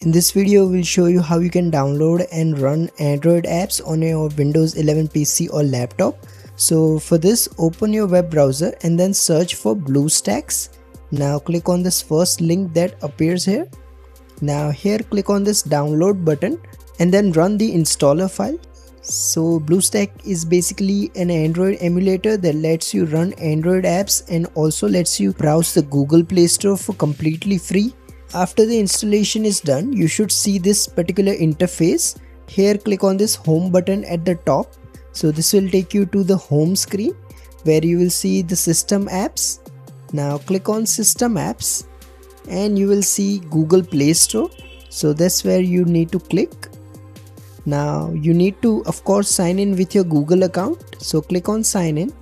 In this video, we'll show you how you can download and run Android apps on your Windows 11 PC or laptop. So for this, open your web browser and then search for BlueStacks. Now click on this first link that appears here. Now here click on this download button and then run the installer file. So BlueStack is basically an Android emulator that lets you run Android apps and also lets you browse the Google Play Store for completely free. After the installation is done, you should see this particular interface. Here click on this home button at the top. So this will take you to the home screen where you will see the system apps. Now click on system apps and you will see Google Play Store. So that's where you need to click. Now you need to of course sign in with your Google account. So click on sign in.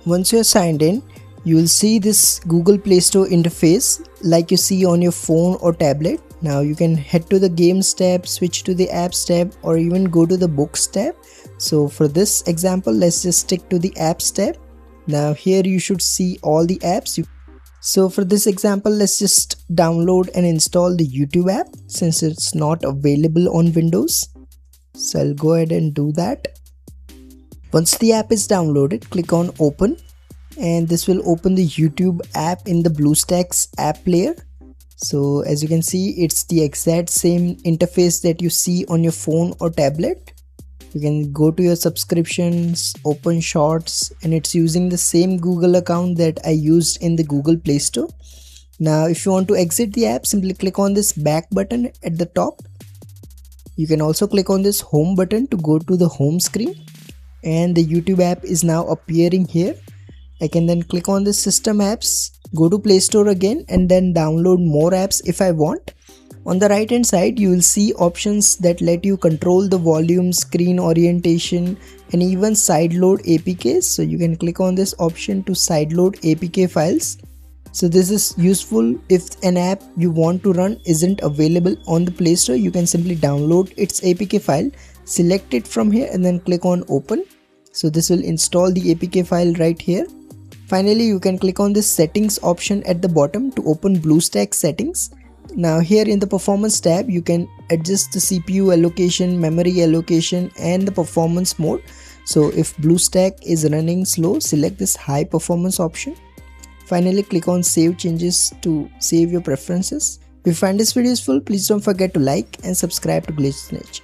Once you're signed in, you will see this Google Play Store interface like you see on your phone or tablet. Now you can head to the games tab, switch to the apps tab, or even go to the books tab. So for this example, let's just stick to the apps tab. Now here you should see all the apps. So for this example, let's just download and install the YouTube app since it's not available on Windows. So I'll go ahead and do that. Once the app is downloaded, click on open. And this will open the YouTube app in the BlueStacks app player. So as you can see, it's the exact same interface that you see on your phone or tablet. You can go to your subscriptions, open shorts, and it's using the same Google account that I used in the Google Play Store. Now if you want to exit the app, simply click on this back button at the top. You can also click on this home button to go to the home screen, and the YouTube app is now appearing here. I can then click on the system apps, go to Play Store again, and then download more apps if I want. On the right hand side, you will see options that let you control the volume, screen orientation, and even sideload APKs. So you can click on this option to sideload APK files. So this is useful if an app you want to run isn't available on the Play Store. You can simply download its APK file, select it from here, and then click on open. So this will install the APK file right here. Finally, you can click on this settings option at the bottom to open BlueStacks settings. Now here in the performance tab, you can adjust the CPU allocation, memory allocation, and the performance mode. So if BlueStack is running slow, select this high performance option. Finally, click on save changes to save your preferences. If you find this video useful, please don't forget to like and subscribe to Glitch Snitch.